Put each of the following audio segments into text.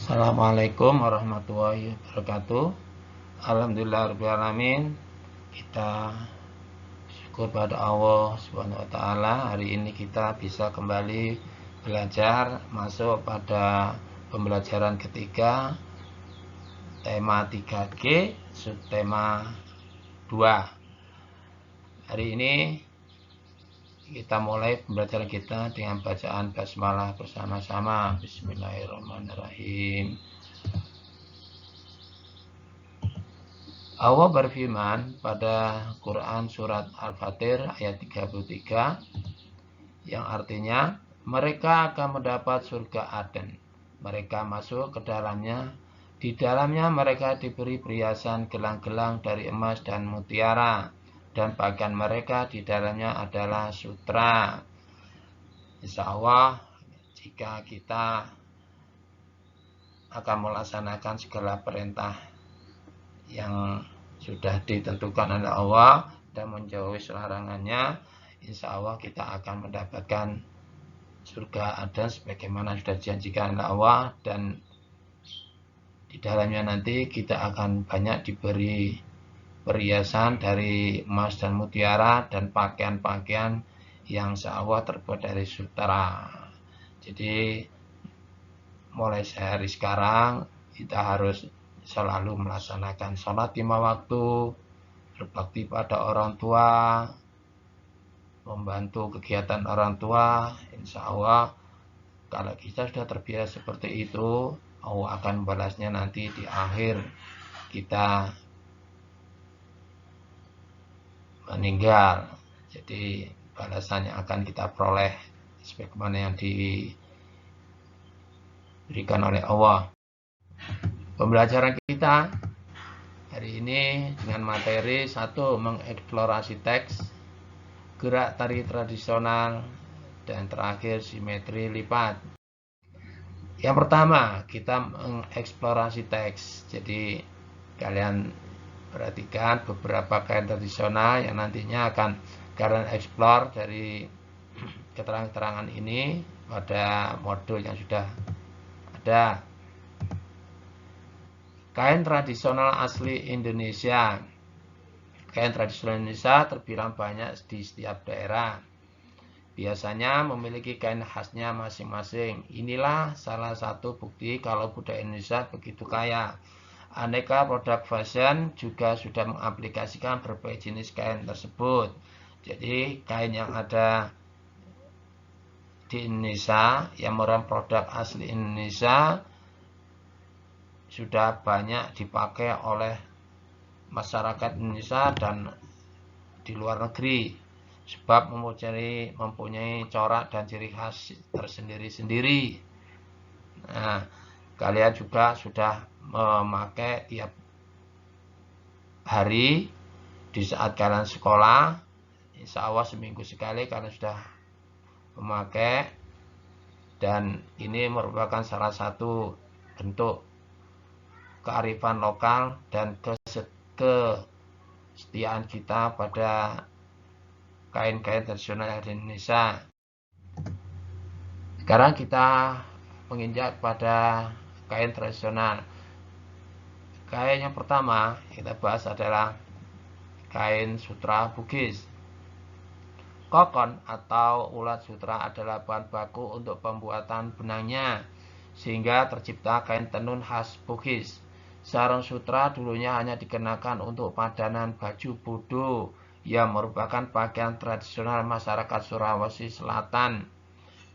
Assalamualaikum warahmatullahi wabarakatuh. Alhamdulillahirrahmanirrahim. Kita syukur pada Allah Subhanahu wa taala. Hari ini kita bisa kembali belajar masuk pada pembelajaran ketiga tema 3G subtema 2. Hari ini kita mulai pembelajaran kita dengan bacaan basmalah bersama-sama. Bismillahirrahmanirrahim. Allah berfirman pada Quran surat Al-Fatir ayat 33 yang artinya mereka akan mendapat surga Aden. Mereka masuk ke dalamnya. Di dalamnya mereka diberi perhiasan gelang-gelang dari emas dan mutiara. Dan bagian mereka di dalamnya adalah sutra. Insya Allah jika kita akan melaksanakan segala perintah yang sudah ditentukan oleh Allah dan menjauhi larangannya, insya Allah kita akan mendapatkan surga Aden sebagaimana sudah dijanjikan oleh Allah, dan di dalamnya nanti kita akan banyak diberi perhiasan dari emas dan mutiara dan pakaian-pakaian yang insya Allah terbuat dari sutra. Jadi mulai sehari sekarang kita harus selalu melaksanakan sholat 5 waktu, berbakti pada orang tua, membantu kegiatan orang tua. Insya Allah kalau kita sudah terbiasa seperti itu, Allah akan membalasnya nanti di akhir kita meninggal. Jadi balasannya akan kita peroleh sebagaimana yang diberikan oleh Allah. Pembelajaran kita hari ini dengan materi 1, mengeksplorasi teks, gerak tari tradisional, dan terakhir simetri lipat. Yang pertama, kita mengeksplorasi teks. Jadi kalian perhatikan beberapa kain tradisional yang nantinya akan kalian eksplor dari keterangan-keterangan ini pada modul yang sudah ada. Kain tradisional asli Indonesia. Kain tradisional Indonesia terbilang banyak di setiap daerah. Biasanya memiliki kain khasnya masing-masing. Inilah salah satu bukti kalau budaya Indonesia begitu kaya. Aneka produk fashion juga sudah mengaplikasikan berbagai jenis kain tersebut. Jadi kain yang ada di Indonesia yang merupakan produk asli Indonesia sudah banyak dipakai oleh masyarakat Indonesia dan di luar negeri, sebab mempunyai corak dan ciri khas tersendiri-sendiri. Nah, kalian juga sudah memakai tiap hari di saat kalian sekolah. Insya Allah seminggu sekali kalian sudah memakai, dan ini merupakan salah satu bentuk kearifan lokal dan kesetiaan kita pada kain-kain tradisional di Indonesia. Sekarang kita menginjak pada kain tradisional. Kain yang pertama kita bahas adalah kain sutra Bugis. Kokon atau ulat sutra adalah bahan baku untuk pembuatan benangnya, sehingga tercipta kain tenun khas Bugis. Sarung sutra dulunya hanya dikenakan untuk padanan baju bodo yang merupakan pakaian tradisional masyarakat Sulawesi Selatan.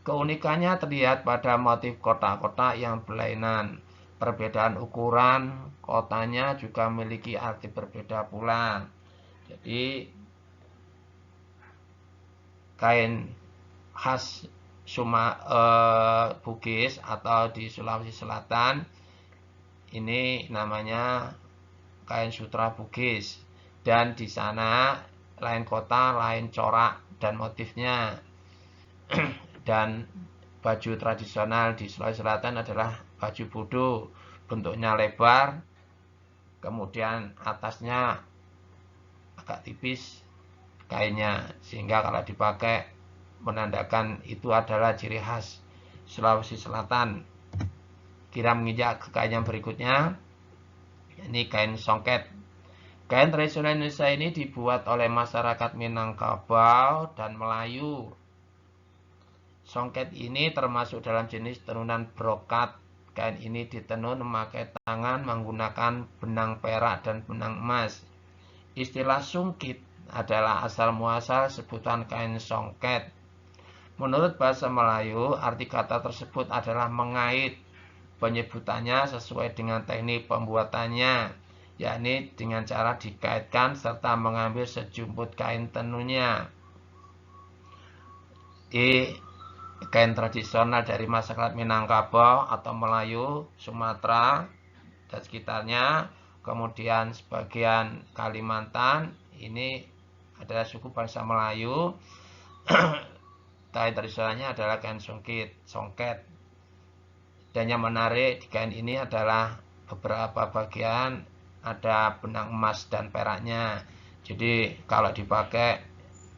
Keunikannya terlihat pada motif kotak-kotak yang berlainan. Perbedaan ukuran kotanya juga memiliki arti berbeda pula. Jadi kain khas Bugis atau di Sulawesi Selatan ini namanya kain sutra Bugis, dan di sana lain kota, lain corak dan motifnya. Dan baju tradisional di Sulawesi Selatan adalah baju bodo, bentuknya lebar, kemudian atasnya agak tipis kainnya, sehingga kalau dipakai menandakan itu adalah ciri khas Sulawesi Selatan. Kira menginjak ke kain yang berikutnya. Ini kain songket. Kain tradisional Indonesia ini dibuat oleh masyarakat Minangkabau dan Melayu. Songket ini termasuk dalam jenis tenunan brokat. Kain ini ditenun memakai tangan menggunakan benang perak dan benang emas. Istilah sungkit adalah asal muasal sebutan kain songket. Menurut bahasa Melayu, arti kata tersebut adalah mengait. Penyebutannya sesuai dengan teknik pembuatannya, yakni dengan cara dikaitkan serta mengambil sejumput kain tenunnya. Di kain tradisional dari masyarakat Minangkabau atau Melayu, Sumatera dan sekitarnya, kemudian sebagian Kalimantan, ini adalah suku bangsa Melayu. Kain tradisionalnya adalah kain songket. Dan yang menarik di kain ini adalah beberapa bagian ada benang emas dan peraknya. Jadi kalau dipakai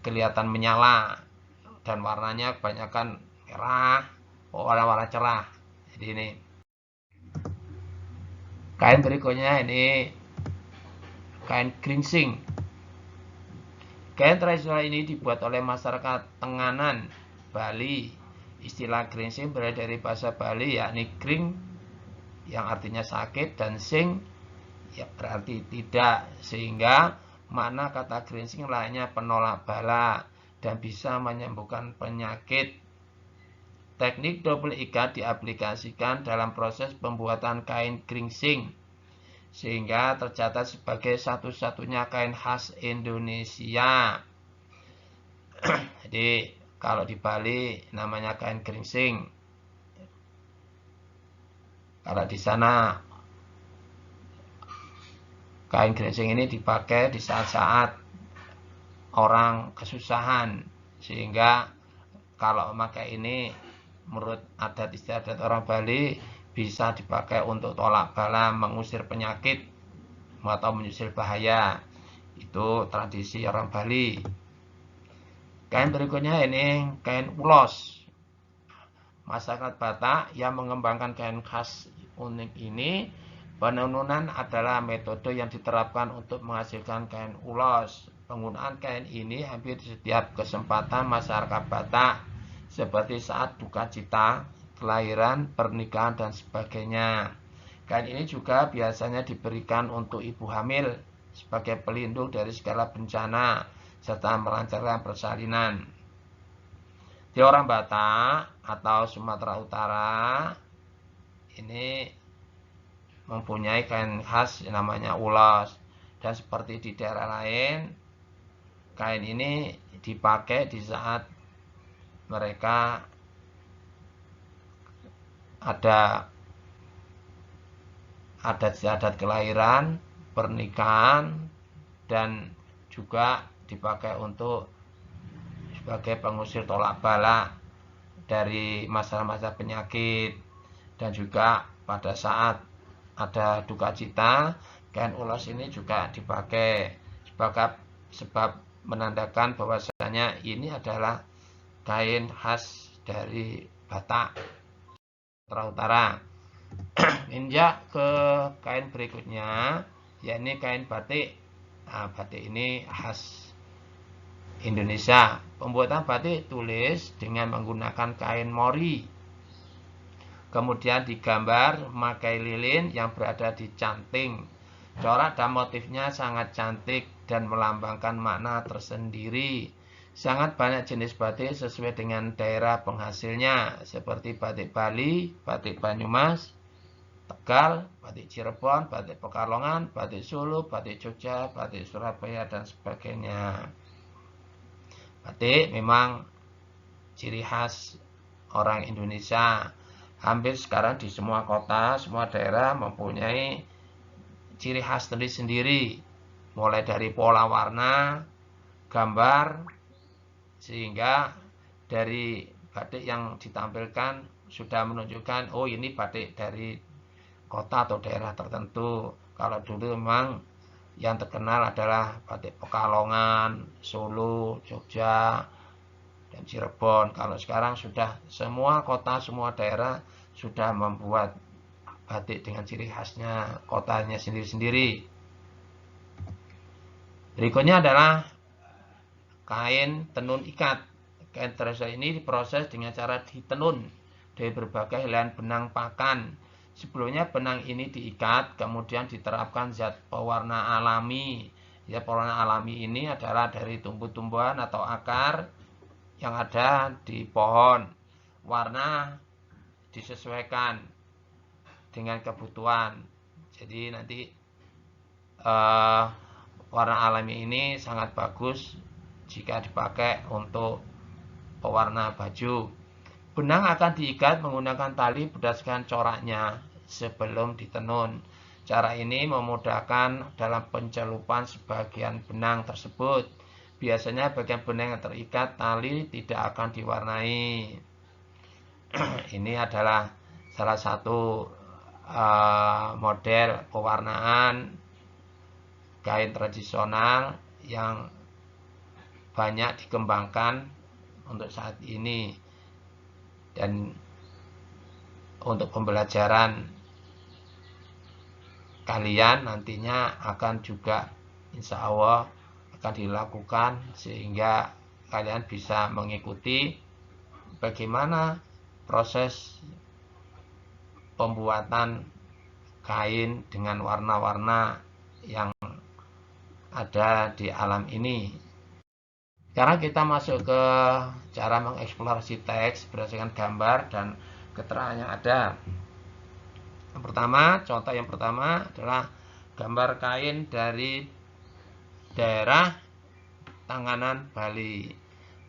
kelihatan menyala dan warnanya kebanyakan merah, warna-warna cerah. Jadi ini kain berikutnya, ini kain geringsing. Kain tradisional ini dibuat oleh masyarakat Tenganan, Bali. Istilah geringsing berasal dari bahasa Bali, yakni gring yang artinya sakit dan sing ya berarti tidak, sehingga makna kata geringsing lainnya penolak bala dan bisa menyembuhkan penyakit. Teknik double ikat diaplikasikan dalam proses pembuatan kain geringsing sehingga tercatat sebagai satu-satunya kain khas Indonesia. Jadi kalau di Bali namanya kain geringsing. Kalau di sana kain geringsing ini dipakai di saat-saat orang kesusahan, sehingga kalau memakai ini menurut adat istiadat orang Bali bisa dipakai untuk tolak bala, mengusir penyakit atau menyusil bahaya. Itu tradisi orang Bali. Kain berikutnya ini kain ulos. Masyarakat Batak yang mengembangkan kain khas unik ini, penenunan adalah metode yang diterapkan untuk menghasilkan kain ulos. Penggunaan kain ini hampir di setiap kesempatan masyarakat Batak, seperti saat duka cita, kelahiran, pernikahan, dan sebagainya. Kain ini juga biasanya diberikan untuk ibu hamil sebagai pelindung dari segala bencana serta melancarkan persalinan. Di orang Batak atau Sumatera Utara ini mempunyai kain khas yang namanya ulos, dan seperti di daerah lain, kain ini dipakai di saat mereka ada adat kelahiran, pernikahan, dan juga dipakai untuk sebagai pengusir tolak bala dari masalah-masalah penyakit, dan juga pada saat ada duka cita, kain ulos ini juga dipakai sebab menandakan bahwasanya ini adalah kain khas dari Batak Utara. Injak ke kain berikutnya, yakni kain batik. Nah, batik ini khas Indonesia. Pembuatan batik tulis dengan menggunakan kain mori. Kemudian digambar memakai lilin yang berada di canting. Corak dan motifnya sangat cantik dan melambangkan makna tersendiri. Sangat banyak jenis batik sesuai dengan daerah penghasilnya, seperti batik Bali, batik Banyumas, Tegal, batik Cirebon, batik Pekalongan, batik Solo, batik Jogja, batik Surabaya, dan sebagainya. Batik memang ciri khas orang Indonesia. Hampir sekarang di semua kota, semua daerah mempunyai ciri khas sendiri-sendiri. Mulai dari pola warna, gambar, sehingga dari batik yang ditampilkan sudah menunjukkan, oh ini batik dari kota atau daerah tertentu. Kalau dulu memang yang terkenal adalah batik Pekalongan, Solo, Jogja, dan Cirebon. Kalau sekarang sudah semua kota, semua daerah sudah membuat batik dengan ciri khasnya kotanya sendiri-sendiri. Berikutnya adalah kain tenun ikat. Kain tradisional ini diproses dengan cara ditenun dari berbagai helaian benang pakan. Sebelumnya benang ini diikat, kemudian diterapkan zat pewarna alami. Ya, pewarna alami ini adalah dari tumbuh-tumbuhan atau akar yang ada di pohon. Warna disesuaikan dengan kebutuhan. Jadi nanti warna alami ini sangat bagus jika dipakai untuk pewarna baju. Benang akan diikat menggunakan tali berdasarkan coraknya sebelum ditenun. Cara ini memudahkan dalam pencelupan sebagian benang tersebut. Biasanya bagian benang yang terikat tali tidak akan diwarnai. Ini adalah salah satu model pewarnaan kain tradisional yang banyak dikembangkan untuk saat ini, dan untuk pembelajaran kalian nantinya akan juga insya Allah akan dilakukan sehingga kalian bisa mengikuti bagaimana proses pembuatan kain dengan warna-warna yang ada di alam ini. Sekarang kita masuk ke cara mengeksplorasi teks berdasarkan gambar dan keterangan yang ada. Yang pertama, contoh yang pertama adalah gambar kain dari daerah Tenganan, Bali.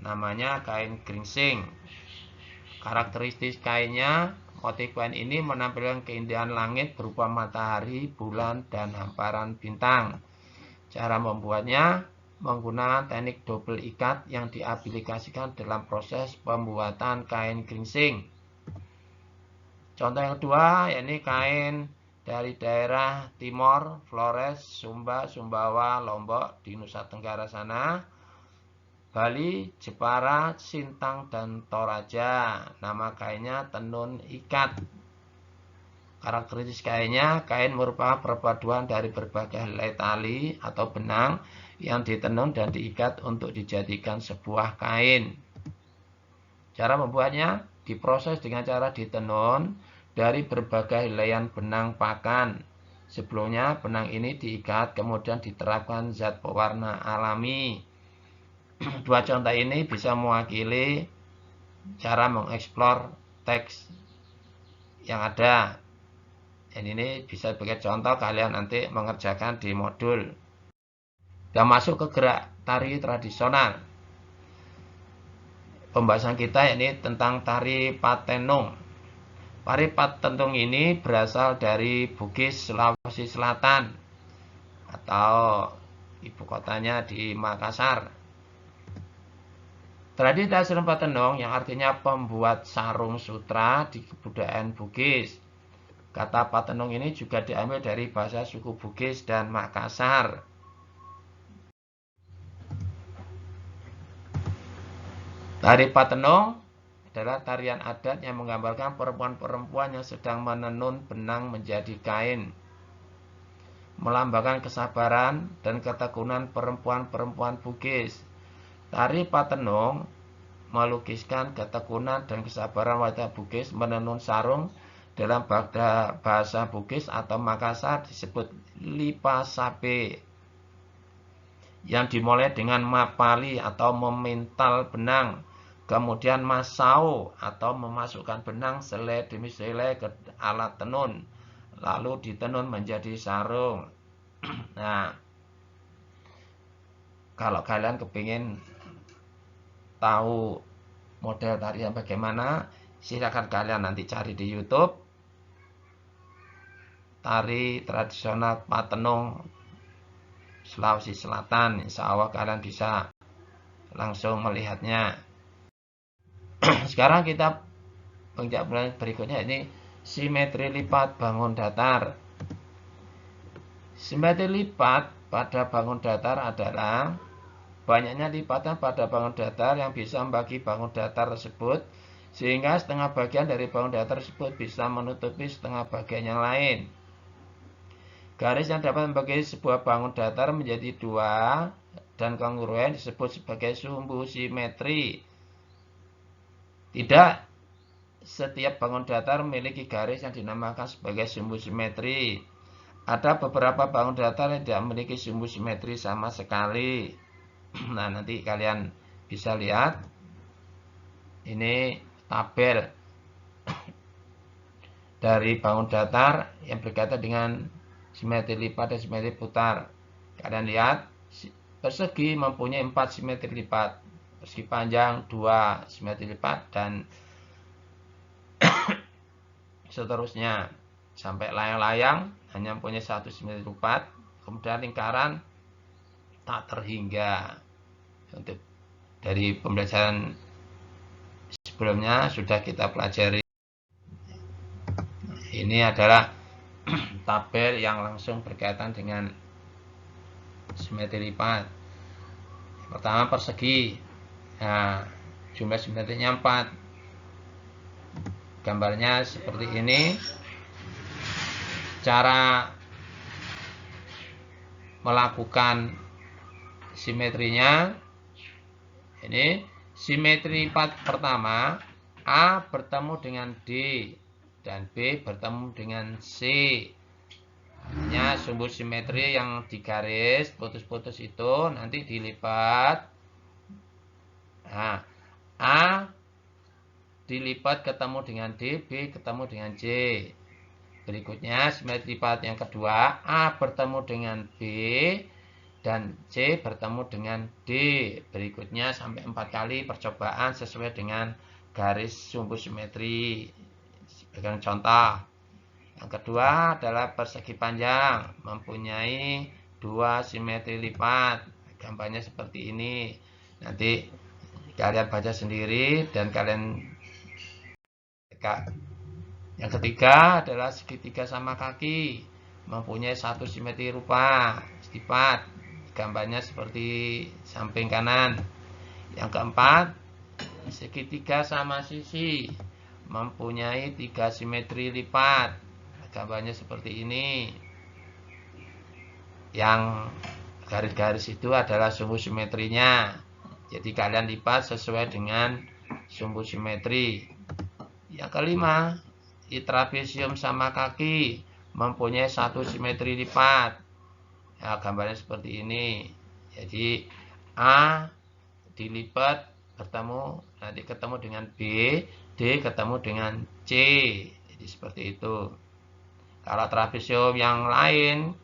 Namanya kain geringsing. Karakteristik kainnya, motif kain ini menampilkan keindahan langit berupa matahari, bulan, dan hamparan bintang. Cara membuatnya menggunakan teknik double ikat yang diaplikasikan dalam proses pembuatan kain geringsing. Contoh yang kedua, yakni kain dari daerah Timor, Flores, Sumba, Sumbawa, Lombok di Nusa Tenggara sana, Bali, Jepara, Sintang, dan Toraja. Nama kainnya tenun ikat. Karakteristik kainnya, kain merupakan perpaduan dari berbagai helai tali atau benang yang ditenun dan diikat untuk dijadikan sebuah kain. Cara membuatnya diproses dengan cara ditenun dari berbagai helaian benang pakan. Sebelumnya benang ini diikat, kemudian diterapkan zat pewarna alami. Dua contoh ini bisa mewakili cara mengeksplor teks yang ada. Dan ini bisa sebagai contoh kalian nanti mengerjakan di modul. Dan masuk ke gerak tari tradisional. Pembahasan kita ini tentang tari Patenung. Tari Patenung ini berasal dari Bugis, Sulawesi Selatan, atau ibu kotanya di Makassar. Tradisi tradisional Patenung yang artinya pembuat sarung sutra di kebudayaan Bugis. Kata Patenung ini juga diambil dari bahasa suku Bugis dan Makassar. Tari Patenung adalah tarian adat yang menggambarkan perempuan-perempuan yang sedang menenun benang menjadi kain, melambangkan kesabaran dan ketekunan perempuan-perempuan Bugis. Tari Patenung melukiskan ketekunan dan kesabaran wanita Bugis menenun sarung. Dalam bahasa Bugis atau Makassar disebut lipasape, yang dimulai dengan mapali atau memintal benang, kemudian masau atau memasukkan benang selai demi selai ke alat tenun, lalu ditenun menjadi sarung. Nah, kalau kalian kepingin tahu model tarian bagaimana, silakan kalian nanti cari di YouTube tari tradisional Patenung Sulawesi Selatan. Insya Allah kalian bisa langsung melihatnya. Sekarang kita penjelasan berikutnya, ini simetri lipat bangun datar. Simetri lipat pada bangun datar adalah banyaknya lipatan pada bangun datar yang bisa membagi bangun datar tersebut sehingga setengah bagian dari bangun datar tersebut bisa menutupi setengah bagian yang lain. Garis yang dapat membagi sebuah bangun datar menjadi dua dan kongruen disebut sebagai sumbu simetri. Tidak setiap bangun datar memiliki garis yang dinamakan sebagai sumbu simetri. Ada beberapa bangun datar yang tidak memiliki sumbu simetri sama sekali. Nah, nanti kalian bisa lihat. Ini tabel dari bangun datar yang berkaitan dengan simetri lipat dan simetri putar. Kalian lihat, persegi mempunyai 4 simetri lipat, persegi panjang 2 simetri lipat, dan seterusnya sampai layang-layang hanya mempunyai 1 simetri lipat. Kemudian lingkaran tak terhingga. Untuk dari pembelajaran sebelumnya sudah kita pelajari. Ini adalah tabel yang langsung berkaitan dengan simetri lipat. Pertama, persegi. Nah, jumlah simetrinya 4. Gambarnya seperti ini. Cara melakukan simetrinya, ini simetri lipat pertama, A bertemu dengan D dan B bertemu dengan C. Sumbu simetri yang digaris putus-putus itu nanti dilipat. Nah, A dilipat ketemu dengan D, B ketemu dengan C. Berikutnya simetri lipat yang kedua, A bertemu dengan B dan C bertemu dengan D. Berikutnya sampai 4 kali percobaan sesuai dengan garis sumbu simetri. Sebagai contoh, yang kedua adalah persegi panjang mempunyai 2 simetri lipat. Gambarnya seperti ini. Nanti kalian baca sendiri dan kalian. Yang ketiga adalah segitiga sama kaki mempunyai 1 simetri lipat. Gambarnya seperti samping kanan. Yang keempat, segitiga sama sisi mempunyai 3 simetri lipat. Gambarnya seperti ini. Yang garis-garis itu adalah sumbu simetrinya. Jadi kalian lipat sesuai dengan sumbu simetri. Yang kelima, trapesium sama kaki mempunyai 1 simetri lipat. Nah, gambarnya seperti ini. Jadi A dilipat nanti ketemu dengan B, D ketemu dengan C. Jadi seperti itu. Kalau trapesium yang lain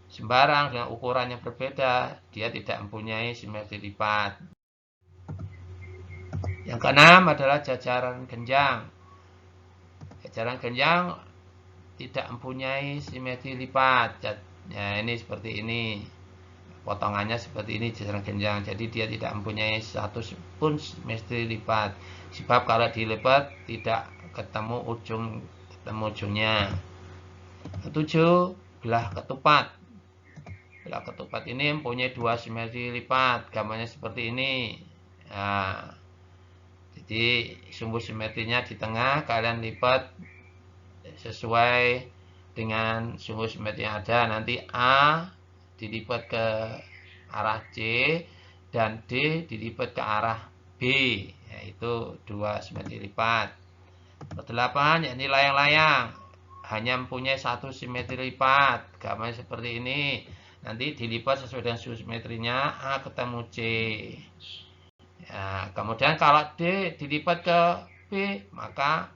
sembarang dengan ukuran yang berbeda, dia tidak mempunyai simetri lipat. Yang keenam adalah jajaran genjang. Jajaran genjang tidak mempunyai simetri lipat. Ya, ini seperti ini. Potongannya seperti ini jajaran genjang. Jadi dia tidak mempunyai 1 pun simetri lipat. Sebab kalau dilipat tidak ketemu ujungnya. Ketujuh, belah ketupat. Belah ketupat ini mempunyai 2 simetri lipat. Gambarnya seperti ini. Nah, jadi sumbu simetrinya di tengah, kalian lipat sesuai dengan sumbu simetri yang ada. Nanti A dilipat ke arah C dan D dilipat ke arah B, yaitu 2 simetri lipat. Kedelapan, yakni layang-layang hanya mempunyai 1 simetri lipat. Gambarnya seperti ini. Nanti dilipat sesuai dengan sumbu simetrinya, A ketemu C. Ya, kemudian kalau D dilipat ke B, maka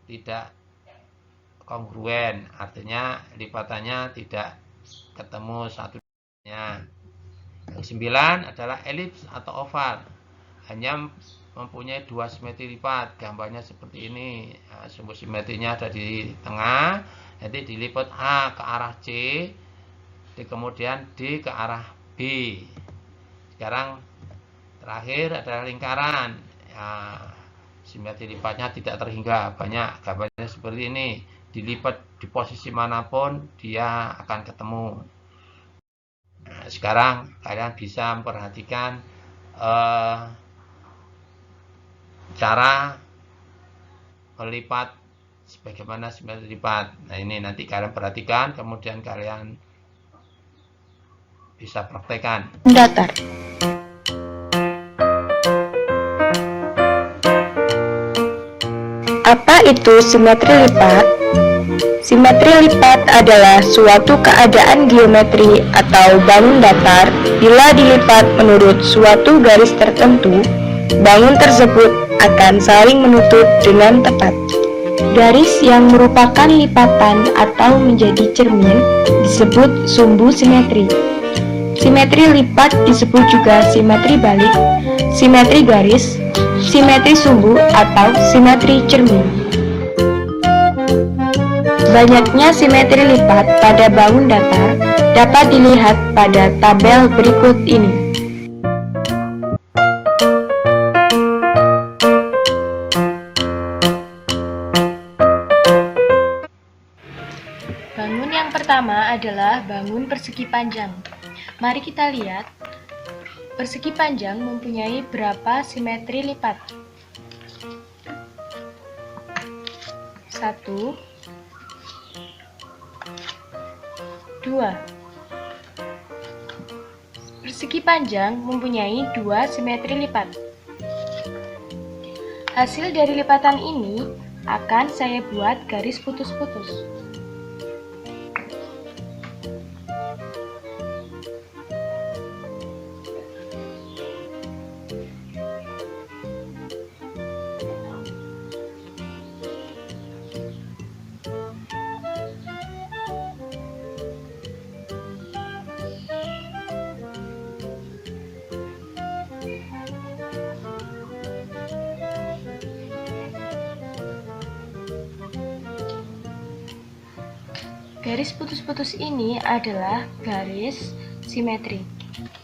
tidak kongruen, artinya lipatannya tidak ketemu satunya. Yang 9 adalah elips atau oval, hanya mempunyai 2 simetri lipat. Gambarnya seperti ini. Nah, sumbu simetrinya ada di tengah, nanti dilipat A ke arah C, kemudian D ke arah B. Sekarang terakhir adalah lingkaran. Ya, simetri lipatnya tidak terhingga, banyak. Gambarnya seperti ini. Dilipat di posisi manapun dia akan ketemu. Nah, sekarang kalian bisa memperhatikan cara melipat sebagaimana simetri lipat. Nah, ini nanti kalian perhatikan, kemudian kalian bisa praktekkan. Datar. Apa itu simetri lipat? Simetri lipat adalah suatu keadaan geometri atau bangun datar bila dilipat menurut suatu garis tertentu, bangun tersebut akan saling menutup dengan tepat. Garis yang merupakan lipatan atau menjadi cermin disebut sumbu simetri. Simetri lipat disebut juga simetri balik, simetri garis, simetri sumbu, atau simetri cermin. Banyaknya simetri lipat pada bangun datar dapat dilihat pada tabel berikut ini. Bangun yang pertama adalah bangun persegi panjang. Mari kita lihat, persegi panjang mempunyai berapa simetri lipat? 1, 2. Persegi panjang mempunyai 2 simetri lipat. Hasil dari lipatan ini akan saya buat garis putus-putus. Garis putus-putus ini adalah garis simetri,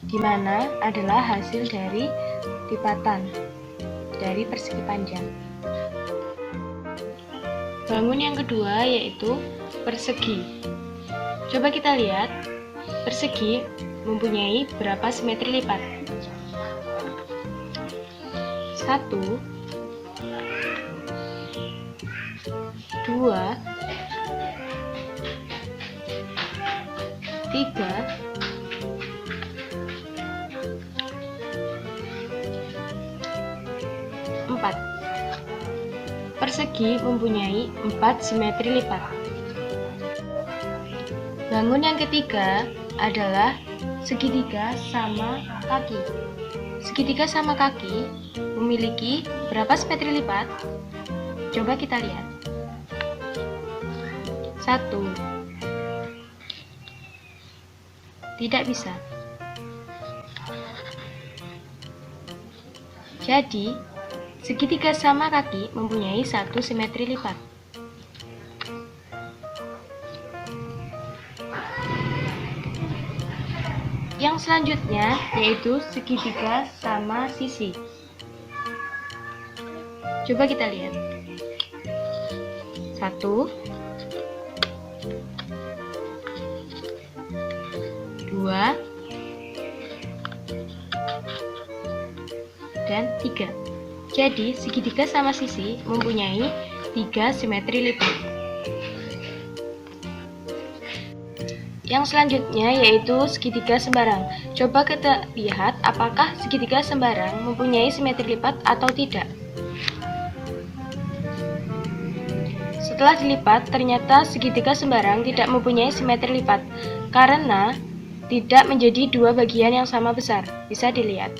di mana adalah hasil dari lipatan dari persegi panjang. Bangun yang kedua yaitu persegi. Coba kita lihat, persegi mempunyai berapa simetri lipat? 1, 2, 3, 4. Persegi mempunyai 4 simetri lipat. Bangun yang ketiga adalah segitiga sama kaki. Segitiga sama kaki memiliki berapa simetri lipat? Coba kita lihat. 1. Tidak bisa. Jadi, segitiga sama kaki mempunyai 1 simetri lipat. Yang selanjutnya yaitu segitiga sama sisi. Coba kita lihat. 1, 2, dan 3. Jadi, segitiga sama sisi mempunyai 3 simetri lipat. Yang selanjutnya yaitu segitiga sembarang. Coba kita lihat apakah segitiga sembarang mempunyai simetri lipat atau tidak. Setelah dilipat, ternyata segitiga sembarang tidak mempunyai simetri lipat karena tidak menjadi 2 bagian yang sama besar. Bisa dilihat.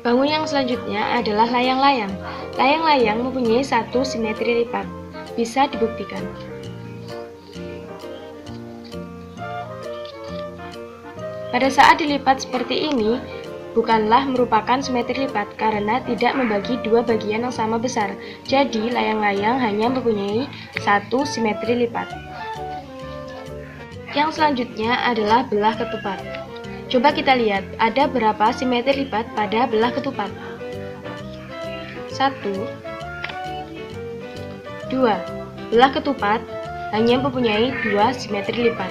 Bangun yang selanjutnya adalah layang-layang. Layang-layang mempunyai 1 simetri lipat. Bisa dibuktikan. Pada saat dilipat seperti ini, bukanlah merupakan simetri lipat karena tidak membagi 2 bagian yang sama besar. Jadi, layang-layang hanya mempunyai 1 simetri lipat. Yang selanjutnya adalah belah ketupat. Coba kita lihat, ada berapa simetri lipat pada belah ketupat? 1, 2. Belah ketupat hanya mempunyai 2 simetri lipat.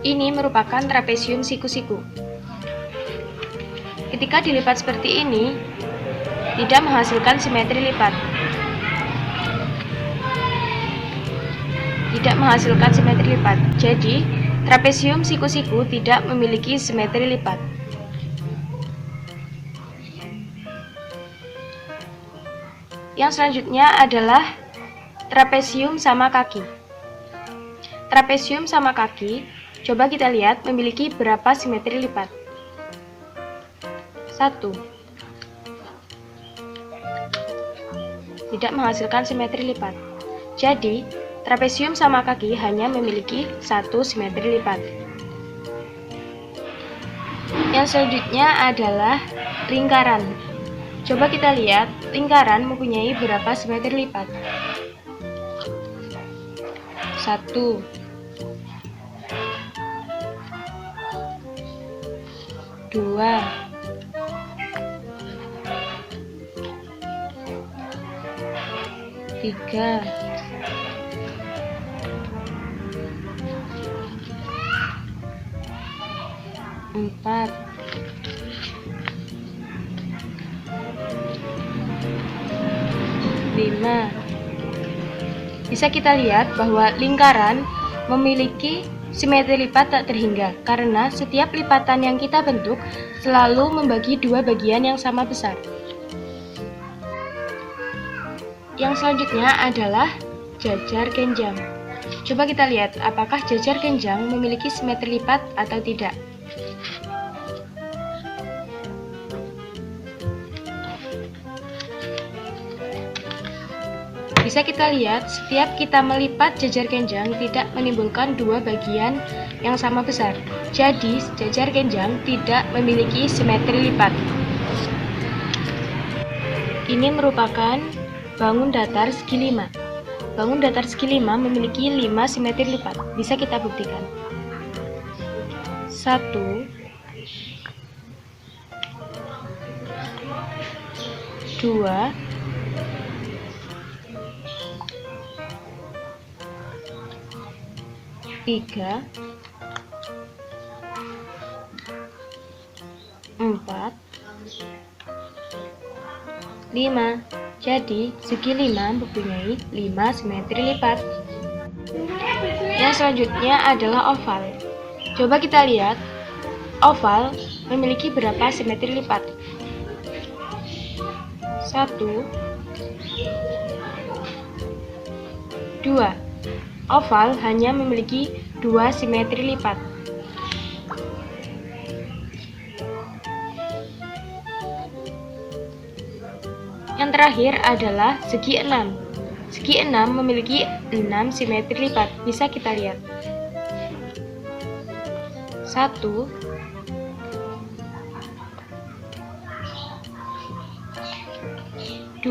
Ini merupakan trapesium siku-siku. Ketika dilipat seperti ini, tidak menghasilkan simetri lipat. Jadi, trapesium siku-siku tidak memiliki simetri lipat. Yang selanjutnya adalah trapesium sama kaki. Trapesium sama kaki, coba kita lihat memiliki berapa simetri lipat. 1. Tidak menghasilkan simetri lipat. Jadi, trapesium sama kaki hanya memiliki 1 simetri lipat. Yang selanjutnya adalah lingkaran. Coba kita lihat, lingkaran mempunyai berapa simetri lipat? 1. 2. 3. 4. 5. Bisa kita lihat bahwa lingkaran memiliki simetri lipat tak terhingga karena setiap lipatan yang kita bentuk selalu membagi dua bagian yang sama besar. Yang selanjutnya adalah jajar genjang. Coba kita lihat apakah jajar genjang memiliki simetri lipat atau tidak. Bisa kita lihat, setiap kita melipat jajar genjang tidak menimbulkan dua bagian yang sama besar. Jadi, jajar genjang tidak memiliki simetri lipat. Ini merupakan bangun datar segi 5. Bangun datar segi 5 memiliki 5 simetri lipat. Bisa kita buktikan. 1, 2, 3, 4, 5. Jadi, segi 5 mempunyai 5 simetri lipat. Yang selanjutnya adalah oval. Coba kita lihat, oval memiliki berapa simetri lipat? 1, 2. Oval hanya memiliki 2 simetri lipat. Yang terakhir adalah segi 6. Segi 6 memiliki 6 simetri lipat. Bisa kita lihat. 1, 2,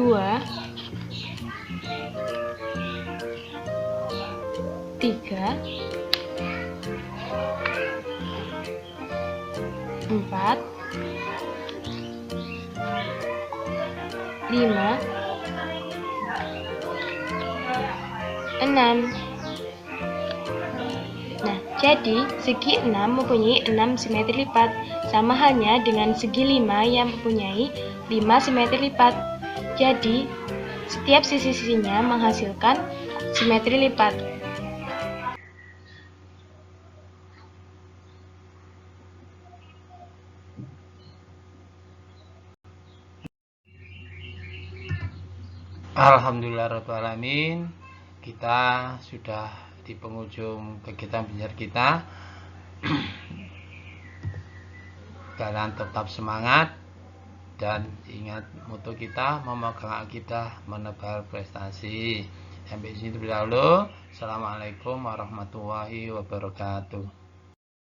3, 4, 5, 6. Nah, jadi segi 6 mempunyai 6 simetri lipat, sama halnya dengan segi 5 yang mempunyai 5 simetri lipat. Jadi, setiap sisi-sisinya menghasilkan simetri lipat. Alhamdulillahirrahmanirrahim. Kita sudah di penghujung kegiatan belajar kita. Kalian tetap semangat dan ingat moto kita, memegang akidah, menebar prestasi. Sampai sini dulu. Assalamualaikum warahmatullahi wabarakatuh.